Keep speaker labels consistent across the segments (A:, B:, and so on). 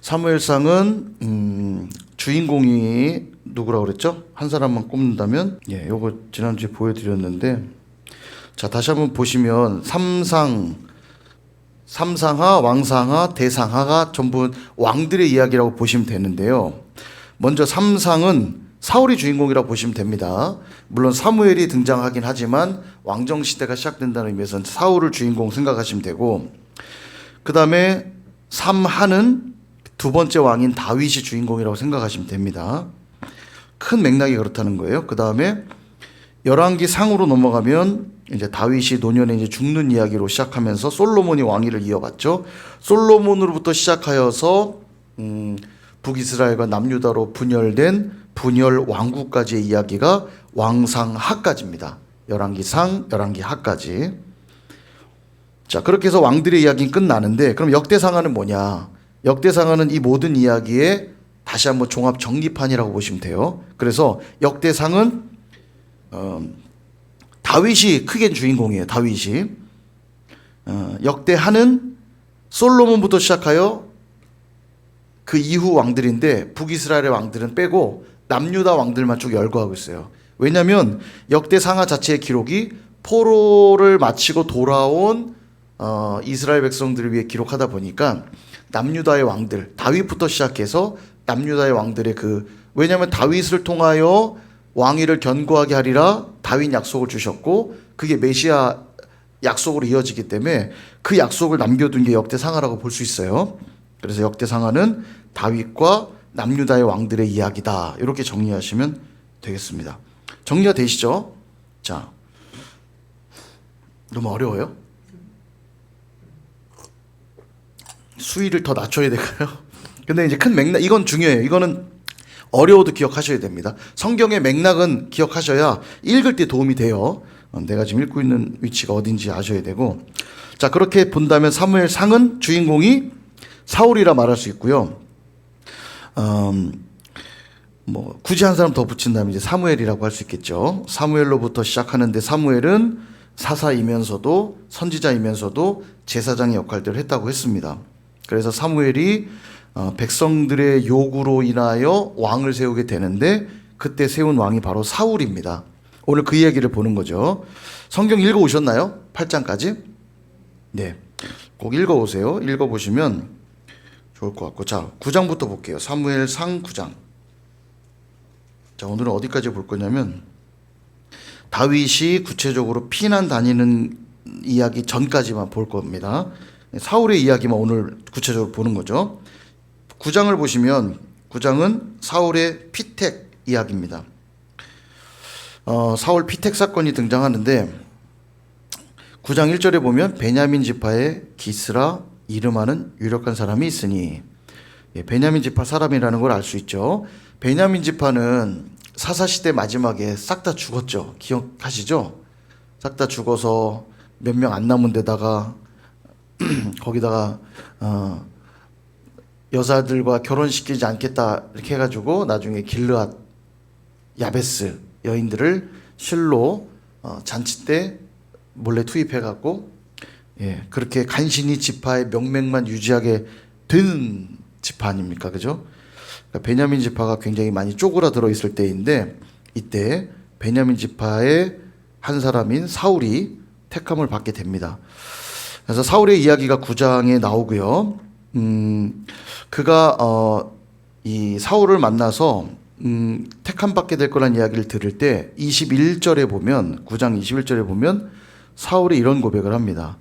A: 사무엘상은 주인공이 누구라고 그랬죠? 한 사람만 꼽는다면 요거 지난주에 보여드렸는데, 자 다시 한번 보시면 삼상하, 왕상하, 대상하가 전부 왕들의 이야기라고 보시면 되는데요. 먼저 삼상은 사울이 주인공이라고 보시면 됩니다. 물론 사무엘이 등장하긴 하지만 왕정 시대가 시작된다는 의미에서는 사울을 주인공 생각하시면 되고, 그 다음에 삼하는 두 번째 왕인 다윗이 주인공이라고 생각하시면 됩니다. 큰 맥락이 그렇다는 거예요. 그 다음에 열왕기 상으로 넘어가면 이제 다윗이 노년에 이제 죽는 이야기로 시작하면서 솔로몬이 왕위를 이어갔죠. 솔로몬으로부터 시작하여서 북이스라엘과 남유다로 분열된 분열 왕국까지의 이야기가 왕상하까지입니다. 열왕기 상, 열왕기 하까지. 자, 그렇게 해서 왕들의 이야기는 끝나는데, 그럼 역대상하는 뭐냐? 역대상하는 이 모든 이야기의 다시 한번 종합 정리판이라고 보시면 돼요. 그래서 역대상은 다윗이 크게 주인공이에요. 다윗이. 역대하는 솔로몬부터 시작하여 그 이후 왕들인데, 북이스라엘의 왕들은 빼고 남유다 왕들만 쭉 열거하고 있어요. 왜냐하면 역대상하 자체의 기록이 포로를 마치고 돌아온 이스라엘 백성들을 위해 기록하다 보니까 남유다의 왕들, 다윗부터 시작해서 남유다의 왕들의 왜냐하면 다윗을 통하여 왕위를 견고하게 하리라 다윗 약속을 주셨고, 그게 메시아 약속으로 이어지기 때문에 그 약속을 남겨둔 게 역대상하라고 볼 수 있어요. 그래서 역대상하는 다윗과 남유다의 왕들의 이야기다, 이렇게 정리하시면 되겠습니다. 정리가 되시죠? 자, 너무 어려워요? 수위를 더 낮춰야 될까요? 근데 이제 큰 맥락, 이건 중요해요. 이거는 어려워도 기억하셔야 됩니다. 성경의 맥락은 기억하셔야 읽을 때 도움이 돼요. 내가 지금 읽고 있는 위치가 어딘지 아셔야 되고. 자, 그렇게 본다면 사무엘상은 주인공이 사울이라 말할 수 있고요. 굳이 한 사람 더 붙인다면 이제 사무엘이라고 할 수 있겠죠. 사무엘로부터 시작하는데, 사무엘은 사사이면서도 선지자이면서도 제사장의 역할들을 했다고 했습니다. 그래서 사무엘이 백성들의 요구로 인하여 왕을 세우게 되는데, 그때 세운 왕이 바로 사울입니다. 오늘 그 이야기를 보는 거죠. 성경 읽어오셨나요? 8장까지? 네, 꼭 읽어오세요. 읽어보시면 좋을 것 같고. 자, 9장부터 볼게요. 사무엘상 9장. 자, 오늘은 어디까지 볼 거냐면 다윗이 구체적으로 피난 다니는 이야기 전까지만 볼 겁니다. 사울의 이야기만 오늘 구체적으로 보는 거죠. 9장을 보시면 9장은 사울의 피택 이야기입니다. 사울 피택 사건이 등장하는데, 9장 1절에 보면 베냐민 지파에 기스라 이름하는 유력한 사람이 있으니, 베냐민 지파 사람이라는 걸 알 수 있죠. 베냐민 지파는 사사시대 마지막에 싹 다 죽었죠. 기억하시죠? 싹 다 죽어서 몇 명 안 남은 데다가 거기다가 여자들과 결혼시키지 않겠다 이렇게 해가지고 나중에 길르앗 야베스 여인들을 실로 잔치 때 몰래 투입해갖고 그렇게 간신히 지파의 명맥만 유지하게 된 지파 아닙니까? 그죠? 그러니까 베냐민 지파가 굉장히 많이 쪼그라들어 있을 때인데, 이때 베냐민 지파의 한 사람인 사울이 택함을 받게 됩니다. 그래서 사울의 이야기가 9장에 나오고요. 그가 이 사울을 만나서 택함 받게 될 거란 이야기를 들을 때 21절에 보면, 9장 21절에 보면 사울이 이런 고백을 합니다.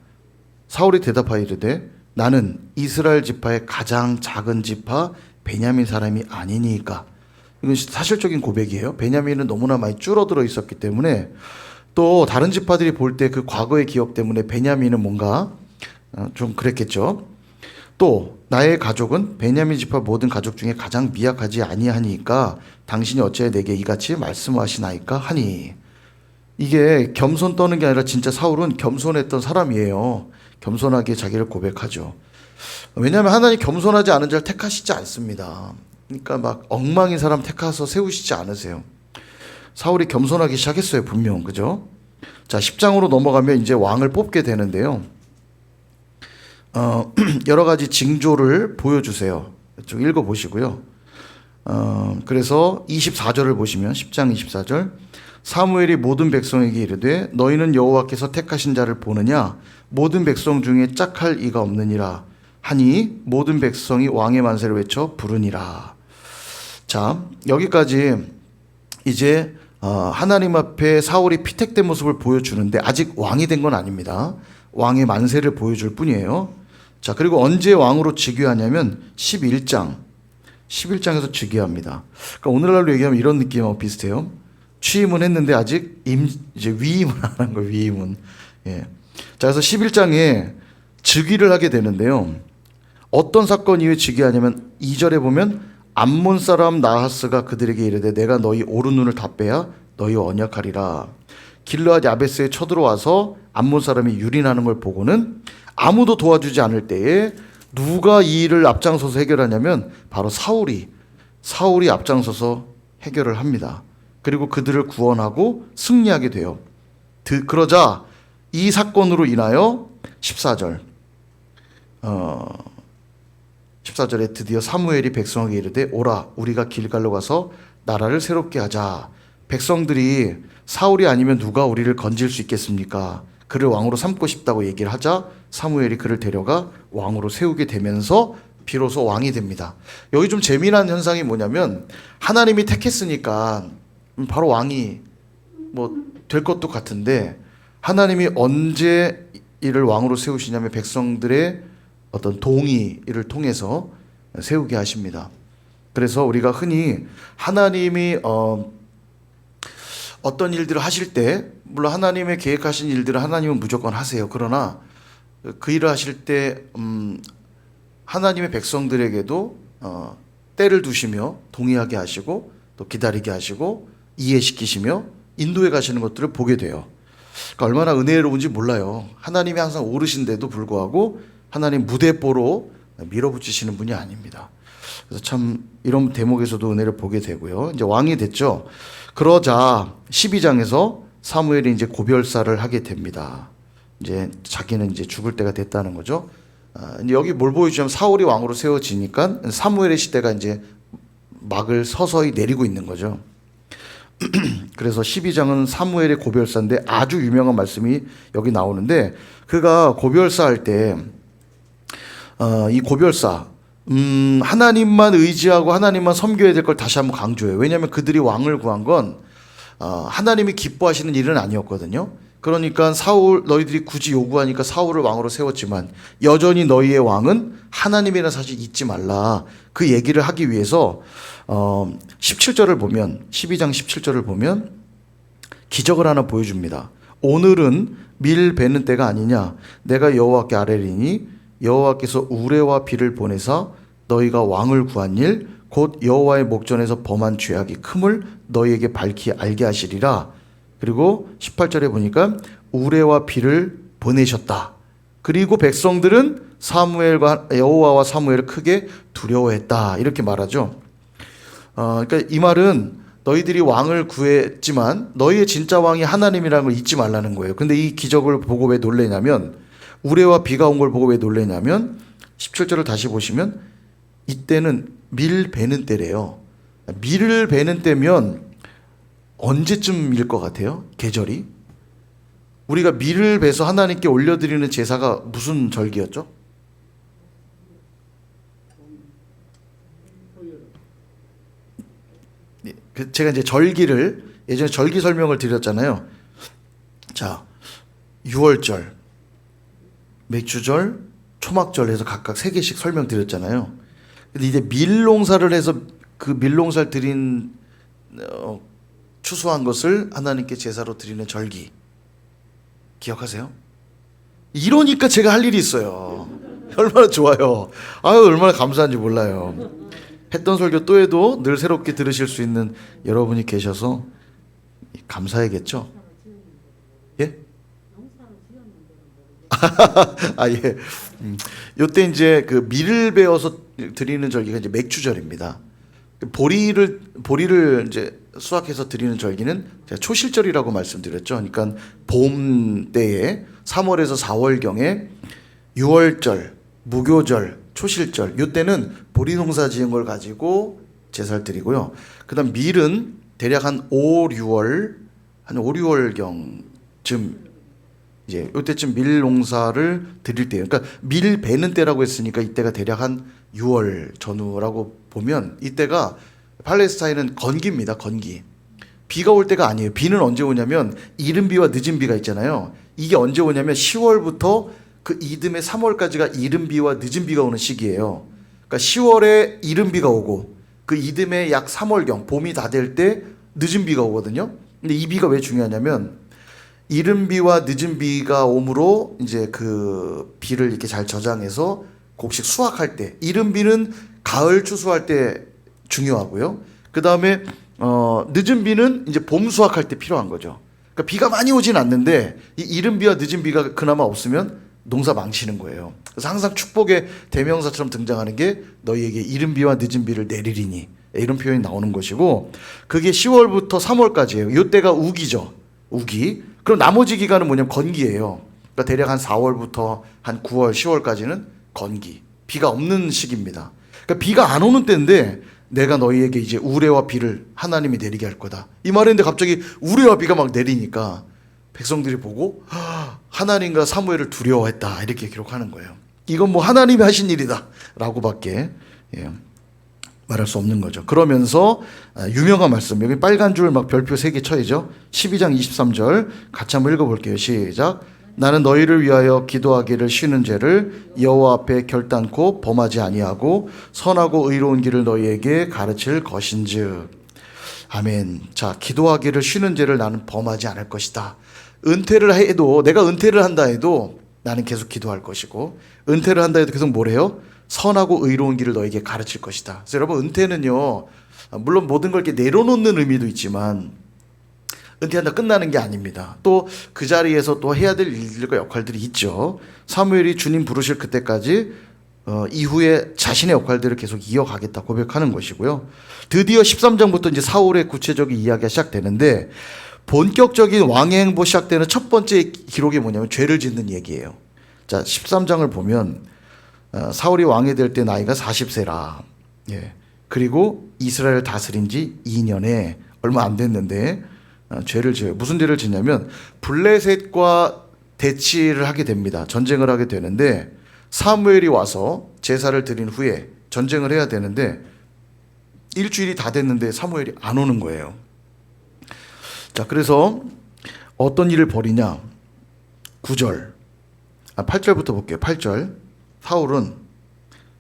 A: 사울이 대답하여 이르되 나는 이스라엘 지파의 가장 작은 지파 베냐민 사람이 아니니까. 이건 사실적인 고백이에요. 베냐민은 너무나 많이 줄어들어 있었기 때문에, 또 다른 지파들이 볼 때 그 과거의 기억 때문에 베냐민은 뭔가 좀 그랬겠죠. 또 나의 가족은 베냐민 지파 모든 가족 중에 가장 미약하지 아니하니까 당신이 어찌하여 내게 이같이 말씀하시나이까 하니. 이게 겸손 떠는 게 아니라 진짜 사울은 겸손했던 사람이에요. 겸손하게 자기를 고백하죠. 왜냐하면 하나님 겸손하지 않은 자를 택하시지 않습니다. 그러니까 막 엉망인 사람 택하서 세우시지 않으세요. 사울이 겸손하기 시작했어요, 분명. 그죠? 자, 10장으로 넘어가면 이제 왕을 뽑게 되는데요. 여러 가지 징조를 보여주세요. 좀 읽어보시고요. 그래서 24절을 보시면 10장 24절 사무엘이 모든 백성에게 이르되 너희는 여호와께서 택하신 자를 보느냐 모든 백성 중에 짝할 이가 없느니라 하니 모든 백성이 왕의 만세를 외쳐 부르니라. 자, 여기까지 이제 하나님 앞에 사울이 피택된 모습을 보여주는데 아직 왕이 된 건 아닙니다. 왕의 만세를 보여줄 뿐이에요. 자, 그리고 언제 왕으로 즉위하냐면 11장에서 즉위합니다. 그러니까 오늘날로 얘기하면 이런 느낌하고 비슷해요. 취임은 했는데 아직 이제 위임은 안 한 거예요. 위임은. 예. 자, 그래서 11장에 즉위를 하게 되는데요. 어떤 사건 이후에 즉위하냐면 2절에 보면 암몬 사람 나하스가 그들에게 이르되 내가 너희 오른눈을 다 빼야 너희 언약하리라. 길르앗 야베스에 쳐들어와서 암몬 사람이 유린하는 걸 보고는 아무도 도와주지 않을 때에 누가 이 일을 앞장서서 해결하냐면 바로 사울이 앞장서서 해결을 합니다. 그리고 그들을 구원하고 승리하게 돼요. 그러자 이 사건으로 인하여 14절에 드디어 사무엘이 백성에게 이르되 오라 우리가 길갈로 가서 나라를 새롭게 하자. 백성들이 사울이 아니면 누가 우리를 건질 수 있겠습니까? 그를 왕으로 삼고 싶다고 얘기를 하자 사무엘이 그를 데려가 왕으로 세우게 되면서 비로소 왕이 됩니다. 여기 좀 재미난 현상이 뭐냐면 하나님이 택했으니까 바로 왕이 될 것도 같은데 하나님이 언제 이를 왕으로 세우시냐면 백성들의 어떤 동의를 통해서 세우게 하십니다. 그래서 우리가 흔히 하나님이 어떤 일들을 하실 때 물론 하나님의 계획하신 일들을 하나님은 무조건 하세요. 그러나 그 일을 하실 때 하나님의 백성들에게도 때를 두시며 동의하게 하시고 또 기다리게 하시고 이해시키시며 인도해 가시는 것들을 보게 돼요. 그러니까 얼마나 은혜로운지 몰라요. 하나님이 항상 오르신데도 불구하고 하나님 무대뽀로 밀어붙이시는 분이 아닙니다. 그래서 참 이런 대목에서도 은혜를 보게 되고요. 이제 왕이 됐죠. 그러자 12장에서 사무엘이 이제 고별사를 하게 됩니다. 이제 자기는 이제 죽을 때가 됐다는 거죠. 이제 여기 뭘 보여주냐면 사울이 왕으로 세워지니까 사무엘의 시대가 이제 막을 서서히 내리고 있는 거죠. 그래서 12장은 사무엘의 고별사인데 아주 유명한 말씀이 여기 나오는데 그가 고별사 할 때 이 고별사 하나님만 의지하고 하나님만 섬겨야 될 걸 다시 한번 강조해요. 왜냐하면 그들이 왕을 구한 건 하나님이 기뻐하시는 일은 아니었거든요. 그러니까 너희들이 굳이 요구하니까 사울을 왕으로 세웠지만 여전히 너희의 왕은 하나님이라는 사실 잊지 말라. 그 얘기를 하기 위해서 17절을 보면 12장 17절을 보면 기적을 하나 보여줍니다. 오늘은 밀 베는 때가 아니냐. 내가 여호와께 아뢰리니 여호와께서 우레와 비를 보내사 너희가 왕을 구한 일 곧 여호와의 목전에서 범한 죄악이 큼을 너희에게 밝히 알게 하시리라. 그리고 18절에 보니까 우레와 비를 보내셨다. 그리고 백성들은 여호와와 사무엘을 크게 두려워했다. 이렇게 말하죠. 그러니까 이 말은 너희들이 왕을 구했지만 너희의 진짜 왕이 하나님이라는 걸 잊지 말라는 거예요. 근데 이 기적을 보고 왜 놀래냐면 우레와 비가 온 걸 보고 왜 놀래냐면 17절을 다시 보시면 이때는 밀 베는 때래요. 밀을 베는 때면 언제쯤일 것 같아요? 계절이? 우리가 밀을 베서 하나님께 올려드리는 제사가 무슨 절기였죠? 제가 이제 절기를 예전에 절기 설명을 드렸잖아요. 자, 6월절, 맥주절, 초막절 해서 각각 3개씩 설명드렸잖아요. 근데 이제 밀농사를 해서 그 밀농사를 드린 추수한 것을 하나님께 제사로 드리는 절기 기억하세요? 이러니까 제가 할 일이 있어요. 얼마나 좋아요. 아유 얼마나 감사한지 몰라요. 했던 설교 또 해도 늘 새롭게 들으실 수 있는 여러분이 계셔서 감사해겠죠? 예? 아, 예. 요때 이제 그 밀을 베어서 드리는 절기가 이제 맥주절입니다. 보리를 이제 수확해서 드리는 절기는 제가 초실절이라고 말씀드렸죠. 그러니까 봄 때에 3월에서 4월경에 6월절, 무교절, 초실절 요때는 보리 농사 지은 걸 가지고 제사를 드리고요. 그다음 밀은 대략 한 5, 6월경쯤 이제 이때쯤 밀 농사를 드릴 때예요. 그러니까 밀 베는 때라고 했으니까 이때가 대략 한 6월 전후라고 보면 이때가 팔레스타인은 건기입니다. 건기. 비가 올 때가 아니에요. 비는 언제 오냐면 이른 비와 늦은 비가 있잖아요. 이게 언제 오냐면 10월부터 그 이듬해 3월까지가 이른 비와 늦은 비가 오는 시기예요. 그러니까 10월에 이른 비가 오고 그 이듬해 약 3월경 봄이 다 될 때 늦은 비가 오거든요. 근데 이 비가 왜 중요하냐면 이른 비와 늦은 비가 오므로 이제 그 비를 이렇게 잘 저장해서 곡식 수확할 때, 이른 비는 가을 추수할 때 중요하고요. 그 다음에 늦은 비는 이제 봄 수확할 때 필요한 거죠. 그러니까 비가 많이 오진 않는데 이 이른 비와 늦은 비가 그나마 없으면 농사 망치는 거예요. 그래서 항상 축복의 대명사처럼 등장하는 게 너희에게 이른 비와 늦은 비를 내리리니 이런 표현이 나오는 것이고, 그게 10월부터 3월까지예요. 이때가 우기죠. 우기. 그럼 나머지 기간은 뭐냐면 건기예요. 그러니까 대략 한 4월부터 한 9월, 10월까지는 건기. 비가 없는 시기입니다. 그러니까 비가 안 오는 때인데 내가 너희에게 이제 우레와 비를 하나님이 내리게 할 거다. 이 말인데 갑자기 우레와 비가 막 내리니까 백성들이 보고 하나님과 사무엘을 두려워했다 이렇게 기록하는 거예요. 이건 뭐 하나님이 하신 일이다 라고밖에 말할 수 없는 거죠. 그러면서 유명한 말씀, 여기 빨간 줄 막 별표 3개 쳐야죠. 12장 23절 같이 한번 읽어볼게요. 시작. 나는 너희를 위하여 기도하기를 쉬는 죄를 여호와 앞에 결단코 범하지 아니하고 선하고 의로운 길을 너희에게 가르칠 것인즉. 아멘. 자, 기도하기를 쉬는 죄를 나는 범하지 않을 것이다. 은퇴를 해도, 내가 은퇴를 한다 해도 나는 계속 기도할 것이고, 은퇴를 한다 해도 계속 뭐래요? 선하고 의로운 길을 너에게 가르칠 것이다. 그래서 여러분, 은퇴는요, 물론 모든 걸 이렇게 내려놓는 의미도 있지만 은퇴한다 끝나는 게 아닙니다. 또 그 자리에서 또 해야 될 일들과 역할들이 있죠. 사무엘이 주님 부르실 그때까지 이후에 자신의 역할들을 계속 이어가겠다 고백하는 것이고요. 드디어 13장부터 이제 사울의 구체적인 이야기가 시작되는데, 본격적인 왕의 행보 시작되는 첫 번째 기록이 뭐냐면 죄를 짓는 얘기예요. 자, 13장을 보면 사울이 왕이 될 때 나이가 40세라. 예. 그리고 이스라엘을 다스린 지 2년에 얼마 안 됐는데 죄를 지어요. 무슨 죄를 짓냐면 블레셋과 대치를 하게 됩니다. 전쟁을 하게 되는데 사무엘이 와서 제사를 드린 후에 전쟁을 해야 되는데 일주일이 다 됐는데 사무엘이 안 오는 거예요. 자, 그래서 어떤 일을 벌이냐? 8절부터 볼게요. 8절. 사울은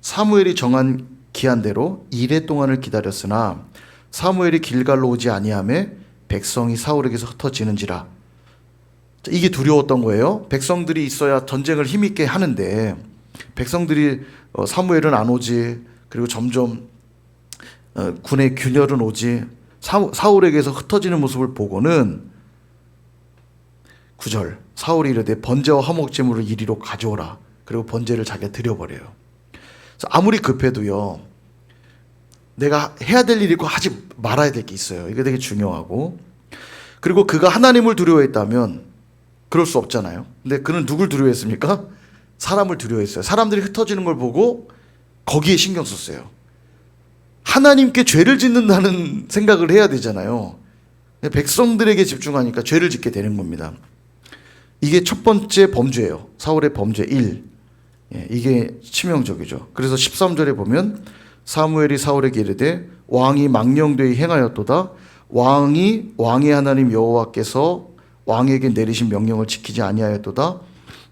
A: 사무엘이 정한 기한대로 이레 동안을 기다렸으나 사무엘이 길갈로 오지 아니하매 백성이 사울에게서 흩어지는지라. 이게 두려웠던 거예요. 백성들이 있어야 전쟁을 힘있게 하는데 백성들이 사무엘은 안 오지, 그리고 점점 군의 균열은 오지, 사울에게서 흩어지는 모습을 보고는 9절 사울이 이르되 번제와 화목제물을 이리로 가져오라. 그리고 번제를 자기가 드려버려요. 그래서 아무리 급해도요, 내가 해야 될 일이 있고 하지 말아야 될 게 있어요. 이게 되게 중요하고, 그리고 그가 하나님을 두려워했다면 그럴 수 없잖아요. 근데 그는 누굴 두려워했습니까? 사람을 두려워했어요. 사람들이 흩어지는 걸 보고 거기에 신경 썼어요. 하나님께 죄를 짓는다는 생각을 해야 되잖아요. 백성들에게 집중하니까 죄를 짓게 되는 겁니다. 이게 첫 번째 범죄예요. 사울의 범죄 1. 이게 치명적이죠. 그래서 13절에 보면 사무엘이 사울에게 이르되 왕이 망령되이 행하였도다. 왕의 하나님 여호와께서 왕에게 내리신 명령을 지키지 아니하였도다.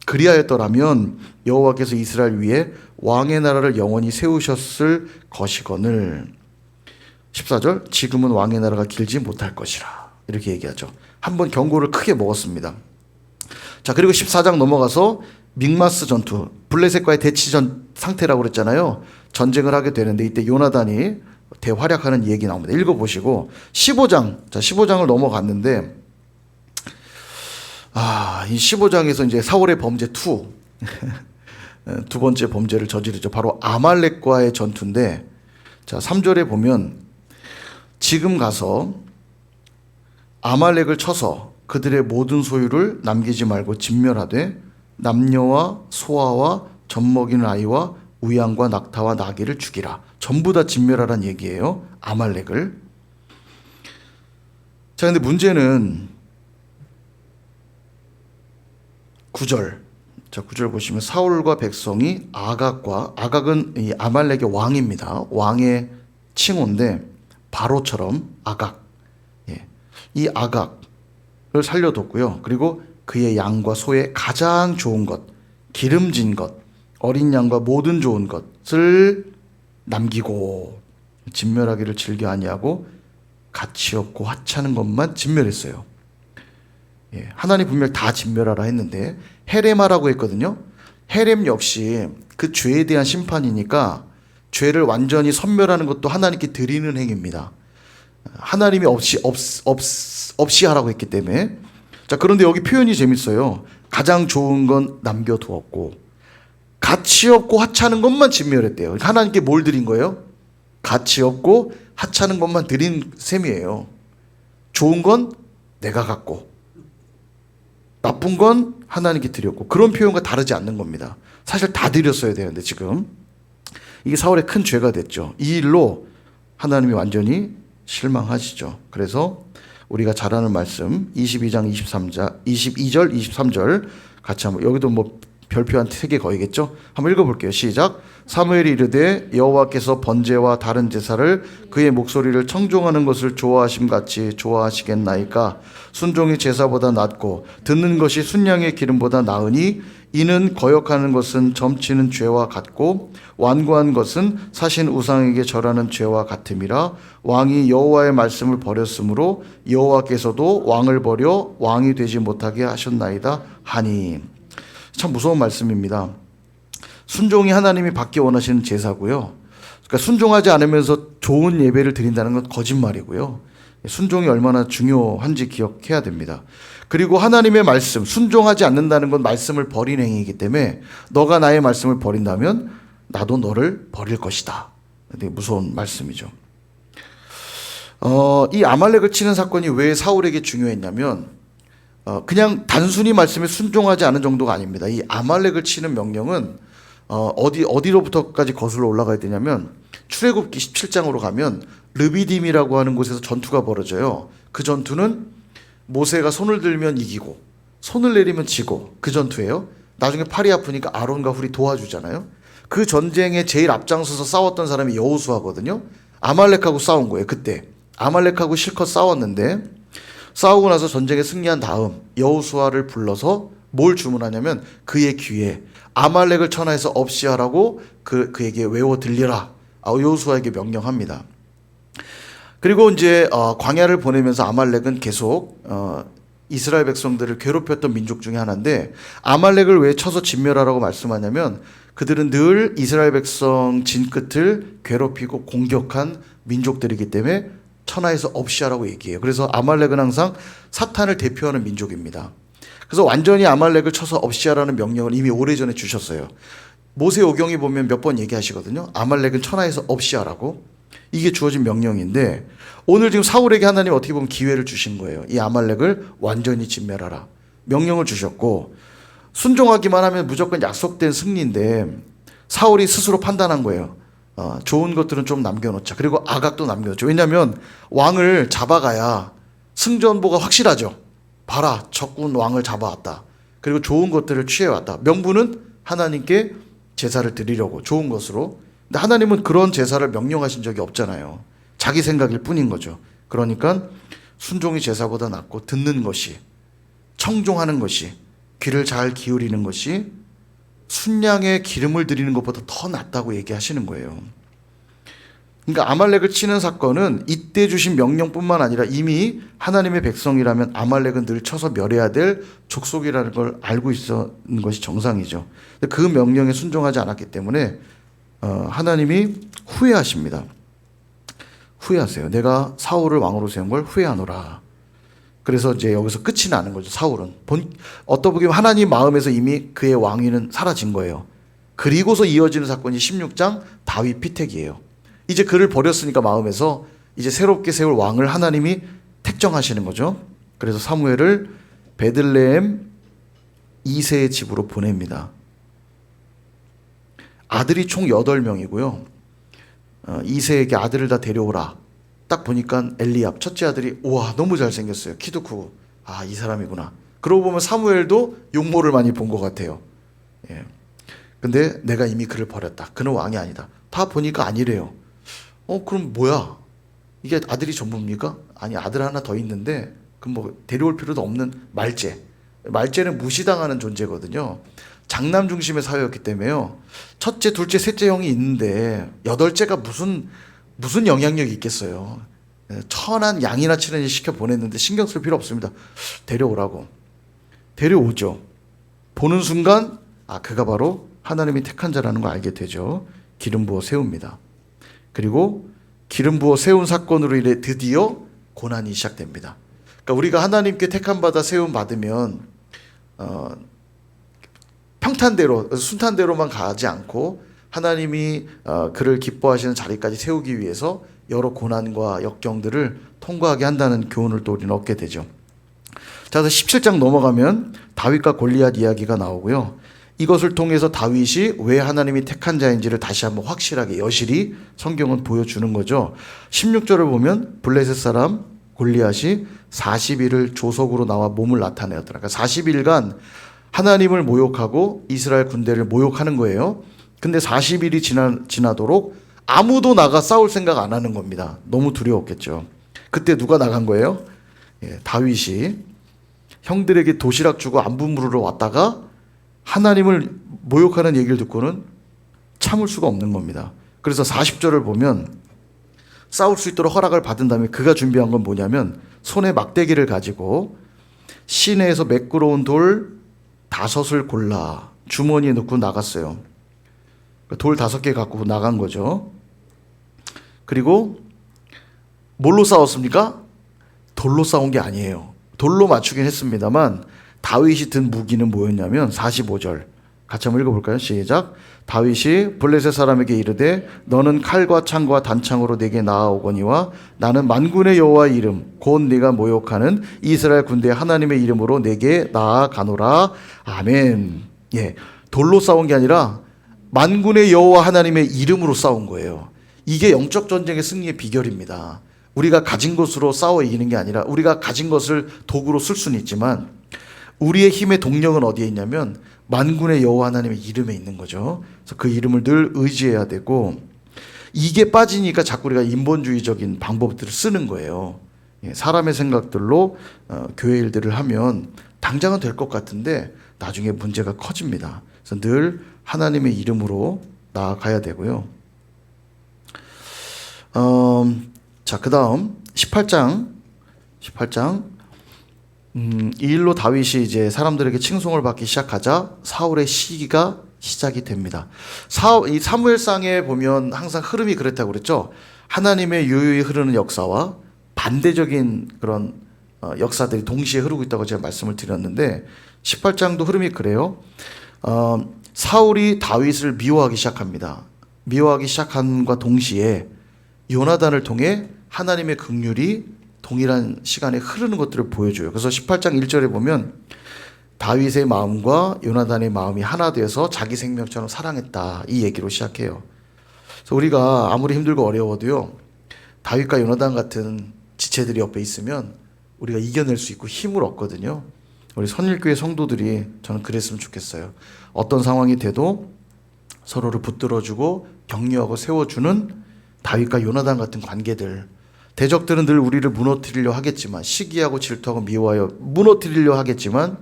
A: 그리하였더라면 여호와께서 이스라엘 위에 왕의 나라를 영원히 세우셨을 것이거늘. 14절 지금은 왕의 나라가 길지 못할 것이라. 이렇게 얘기하죠. 한번 경고를 크게 먹었습니다. 자, 그리고 14장 넘어가서 믹마스 전투, 블레셋과의 대치전 상태라고 그랬잖아요. 전쟁을 하게 되는데 이때 요나단이 대활약하는 얘기 나옵니다. 읽어보시고 15장, 자 15장을 넘어갔는데 이 15장에서 이제 사울의 범죄 2 두 번째 범죄를 저지르죠. 바로 아말렉과의 전투인데, 자 3절에 보면 지금 가서 아말렉을 쳐서 그들의 모든 소유를 남기지 말고 진멸하되 남녀와 소아와 젖먹이는 아이와 우양과 낙타와 나귀를 죽이라. 전부 다 진멸하란 얘기예요. 아말렉을. 자, 근데 문제는 9절. 자, 9절 보시면 사울과 백성이 아각은 이 아말렉의 왕입니다. 왕의 칭호인데 바로처럼 아각. 예. 이 아각을 살려뒀고요. 그리고 그의 양과 소의 가장 좋은 것, 기름진 것, 어린 양과 모든 좋은 것을 남기고 진멸하기를 즐겨 아니하고 가치 없고 하찮은 것만 진멸했어요. 예, 하나님 분명 다 진멸하라 했는데 헤레마라고 했거든요. 헤렘 역시 그 죄에 대한 심판이니까 죄를 완전히 섬멸하는 것도 하나님께 드리는 행위입니다. 하나님이 없이 하라고 했기 때문에. 자, 그런데 여기 표현이 재밌어요. 가장 좋은 건 남겨두었고 가치 없고 하찮은 것만 진멸했대요. 하나님께 뭘 드린 거예요? 가치 없고 하찮은 것만 드린 셈이에요. 좋은 건 내가 갖고 나쁜 건 하나님께 드렸고, 그런 표현과 다르지 않는 겁니다. 사실 다 드렸어야 되는데 지금 이게 사울의 큰 죄가 됐죠. 이 일로 하나님이 완전히 실망하시죠. 그래서 우리가 잘 아는 말씀 22장 22절 23절 같이 한번, 여기도 뭐 별표 한 3개 거이겠죠? 한번 읽어볼게요. 시작. 사무엘이 이르되 여호와께서 번제와 다른 제사를 그의 목소리를 청종하는 것을 좋아하심같이 좋아하시겠나이까. 순종이 제사보다 낫고 듣는 것이 순양의 기름보다 나으니 이는 거역하는 것은 점치는 죄와 같고 완고한 것은 사신 우상에게 절하는 죄와 같음이라. 왕이 여호와의 말씀을 버렸으므로 여호와께서도 왕을 버려 왕이 되지 못하게 하셨나이다 하니. 참 무서운 말씀입니다. 순종이 하나님이 받기 원하시는 제사고요. 그러니까 순종하지 않으면서 좋은 예배를 드린다는 건 거짓말이고요. 순종이 얼마나 중요한지 기억해야 됩니다. 그리고 하나님의 말씀, 순종하지 않는다는 건 말씀을 버린 행위이기 때문에 너가 나의 말씀을 버린다면 나도 너를 버릴 것이다. 되게 무서운 말씀이죠. 이 아말렉을 치는 사건이 왜 사울에게 중요했냐면 그냥 단순히 말씀에 순종하지 않은 정도가 아닙니다. 이 아말렉을 치는 명령은 어디로부터까지 거슬러 올라가야 되냐면 출애굽기 17장으로 가면 르비딤이라고 하는 곳에서 전투가 벌어져요. 그 전투는 모세가 손을 들면 이기고 손을 내리면 지고, 그 전투예요. 나중에 팔이 아프니까 아론과 훌이 도와주잖아요. 그 전쟁에 제일 앞장서서 싸웠던 사람이 여호수아거든요. 아말렉하고 싸운 거예요. 그때 아말렉하고 실컷 싸웠는데, 싸우고 나서 전쟁에 승리한 다음 여호수아를 불러서 뭘 주문하냐면 그의 귀에 아말렉을 천하에서 없이 하라고 그에게 외워 들리라. 여호수아에게 명령합니다. 그리고 이제 광야를 보내면서 아말렉은 계속 이스라엘 백성들을 괴롭혔던 민족 중에 하나인데, 아말렉을 왜 쳐서 진멸하라고 말씀하냐면 그들은 늘 이스라엘 백성 진끝을 괴롭히고 공격한 민족들이기 때문에 천하에서 없이 하라고 얘기해요. 그래서 아말렉은 항상 사탄을 대표하는 민족입니다. 그래서 완전히 아말렉을 쳐서 없이 하라는 명령을 이미 오래전에 주셨어요. 모세오경에 보면 몇 번 얘기하시거든요. 아말렉은 천하에서 없이 하라고. 이게 주어진 명령인데 오늘 지금 사울에게 하나님 어떻게 보면 기회를 주신 거예요. 이 아말렉을 완전히 진멸하라. 명령을 주셨고, 순종하기만 하면 무조건 약속된 승리인데 사울이 스스로 판단한 거예요. 좋은 것들은 좀 남겨놓자. 그리고 아각도 남겨놓죠. 왜냐하면 왕을 잡아가야 승전보가 확실하죠. 봐라, 적군 왕을 잡아왔다. 그리고 좋은 것들을 취해왔다. 명분은 하나님께 제사를 드리려고, 좋은 것으로. 근데 하나님은 그런 제사를 명령하신 적이 없잖아요. 자기 생각일 뿐인 거죠. 그러니까 순종이 제사보다 낫고 듣는 것이, 청종하는 것이, 귀를 잘 기울이는 것이 순양의 기름을 드리는 것보다 더 낫다고 얘기하시는 거예요. 그러니까 아말렉을 치는 사건은 이때 주신 명령뿐만 아니라 이미 하나님의 백성이라면 아말렉은 늘 쳐서 멸해야 될 족속이라는 걸 알고 있었는 것이 정상이죠. 그 명령에 순종하지 않았기 때문에 하나님이 후회하십니다. 후회하세요. 내가 사울을 왕으로 세운 걸 후회하노라. 그래서 이제 여기서 끝이 나는 거죠. 사울은 어떻게 보면 하나님 마음에서 이미 그의 왕위는 사라진 거예요. 그리고서 이어지는 사건이 16장 다윗 피택이에요. 이제 그를 버렸으니까 마음에서 이제 새롭게 세울 왕을 하나님이 택정하시는 거죠. 그래서 사무엘을 베들레헴 이새의 집으로 보냅니다. 아들이 총 8명이고요. 이새에게 아들을 다 데려오라. 딱 보니까 엘리압 첫째 아들이 우와 너무 잘생겼어요. 키도 크고 이 사람이구나. 그러고 보면 사무엘도 용모를 많이 본 것 같아요. 예. 근데 내가 이미 그를 버렸다. 그는 왕이 아니다. 다 보니까 아니래요. 그럼 뭐야? 이게 아들이 전부입니까? 아니 아들 하나 더 있는데 그럼 뭐 데려올 필요도 없는 말제. 말제는 무시당하는 존재거든요. 장남 중심의 사회였기 때문에요. 첫째, 둘째, 셋째 형이 있는데 여덟째가 무슨 영향력이 있겠어요. 천한 양이나 치는지 시켜 보냈는데 신경 쓸 필요 없습니다. 데려오라고. 데려오죠. 보는 순간 그가 바로 하나님이 택한 자라는 걸 알게 되죠. 기름 부어 세웁니다. 그리고 기름 부어 세운 사건으로 인해 드디어 고난이 시작됩니다. 그러니까 우리가 하나님께 택함 받아 세움 받으면 평탄대로 순탄대로만 가지 않고 하나님이 그를 기뻐하시는 자리까지 세우기 위해서 여러 고난과 역경들을 통과하게 한다는 교훈을 또 우리는 얻게 되죠. 자, 그래서 17장 넘어가면 다윗과 골리앗 이야기가 나오고요. 이것을 통해서 다윗이 왜 하나님이 택한 자인지를 다시 한번 확실하게 여실히 성경은 보여주는 거죠. 16절을 보면 블레셋 사람 골리앗이 40일을 조석으로 나와 몸을 나타내었더라. 그러니까 40일간 하나님을 모욕하고 이스라엘 군대를 모욕하는 거예요. 근데 40일이 지나도록 아무도 나가 싸울 생각 안 하는 겁니다. 너무 두려웠겠죠. 그때 누가 나간 거예요? 다윗이 형들에게 도시락 주고 안부 물으러 왔다가 하나님을 모욕하는 얘기를 듣고는 참을 수가 없는 겁니다. 그래서 40절을 보면 싸울 수 있도록 허락을 받은 다음에 그가 준비한 건 뭐냐면 손에 막대기를 가지고 시내에서 매끄러운 돌 5을 골라 주머니에 넣고 나갔어요. 돌 5개 갖고 나간 거죠. 그리고 뭘로 싸웠습니까? 돌로 싸운 게 아니에요. 돌로 맞추긴 했습니다만 다윗이 든 무기는 뭐였냐면 45절 같이 한번 읽어볼까요? 시작. 다윗이 블레셋 사람에게 이르되 너는 칼과 창과 단창으로 내게 나아오거니와 나는 만군의 여호와의 이름 곧 네가 모욕하는 이스라엘 군대의 하나님의 이름으로 내게 나아가노라. 아멘. 돌로 싸운 게 아니라 만군의 여호와 하나님의 이름으로 싸운 거예요. 이게 영적 전쟁의 승리의 비결입니다. 우리가 가진 것으로 싸워 이기는 게 아니라 우리가 가진 것을 도구로 쓸 수는 있지만 우리의 힘의 동력은 어디에 있냐면 만군의 여호와 하나님의 이름에 있는 거죠. 그래서 그 이름을 늘 의지해야 되고 이게 빠지니까 자꾸 우리가 인본주의적인 방법들을 쓰는 거예요. 사람의 생각들로 교회 일들을 하면 당장은 될 것 같은데 나중에 문제가 커집니다. 그래서 늘 하나님의 이름으로 나아가야 되고요. 자, 그 다음 18장 이 일로 다윗이 이제 사람들에게 칭송을 받기 시작하자 사울의 시기가 시작이 됩니다. 이 사무엘상에 보면 항상 흐름이 그랬다고 그랬죠. 하나님의 유유히 흐르는 역사와 반대적인 그런 역사들이 동시에 흐르고 있다고 제가 말씀을 드렸는데 18장도 흐름이 그래요. 사울이 다윗을 미워하기 시작합니다. 미워하기 시작함과 동시에 요나단을 통해 하나님의 긍휼이 동일한 시간에 흐르는 것들을 보여줘요. 그래서 18장 1절에 보면 다윗의 마음과 요나단의 마음이 하나 되어서 자기 생명처럼 사랑했다. 이 얘기로 시작해요. 그래서 우리가 아무리 힘들고 어려워도요. 다윗과 요나단 같은 지체들이 옆에 있으면 우리가 이겨낼 수 있고 힘을 얻거든요. 우리 선일교회 성도들이 저는 그랬으면 좋겠어요. 어떤 상황이 돼도 서로를 붙들어주고 격려하고 세워주는 다윗과 요나단 같은 관계들. 대적들은 늘 우리를 무너뜨리려 하겠지만 시기하고 질투하고 미워하여 무너뜨리려 하겠지만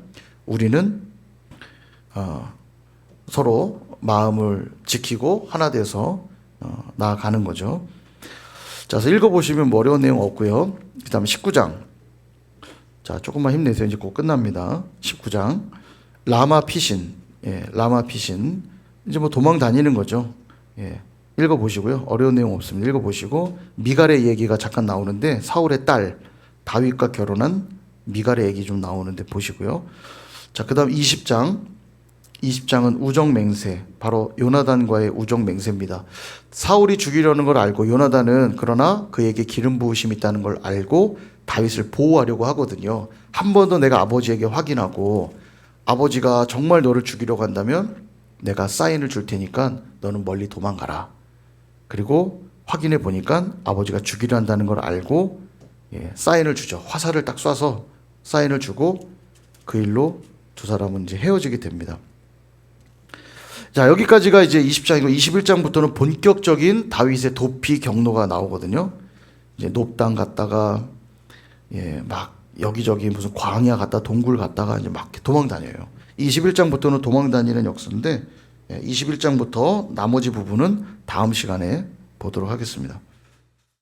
A: 우리는 서로 마음을 지키고 하나 돼서 나아가는 거죠. 자, 그래서 읽어보시면 뭐 어려운 내용 없고요. 그 다음에 19장. 자, 조금만 힘내세요. 이제 곧 끝납니다. 19장. 라마 피신. 라마 피신. 이제 뭐 도망 다니는 거죠. 읽어보시고요. 어려운 내용 없습니다. 읽어보시고 미갈의 얘기가 잠깐 나오는데 사울의 딸 다윗과 결혼한 미갈의 얘기 좀 나오는데 보시고요. 자, 그 다음 20장은 우정맹세, 바로 요나단과의 우정맹세입니다. 사울이 죽이려는 걸 알고 요나단은 그러나 그에게 기름 부으심이 있다는 걸 알고 다윗을 보호하려고 하거든요. 한 번 더 내가 아버지에게 확인하고 아버지가 정말 너를 죽이려고 한다면 내가 사인을 줄 테니까 너는 멀리 도망가라. 그리고 확인해 보니까 아버지가 죽이려 한다는 걸 알고 사인을 주죠. 화살을 딱 쏴서 사인을 주고 그 일로 두 사람은 이제 헤어지게 됩니다. 자, 여기까지가 이제 20장이고 21장부터는 본격적인 다윗의 도피 경로가 나오거든요. 이제 높당 갔다가 막 여기저기 무슨 광야 갔다 동굴 갔다가 이제 막 도망 다녀요. 21장부터는 도망 다니는 역사인데 21장부터 나머지 부분은 다음 시간에 보도록 하겠습니다.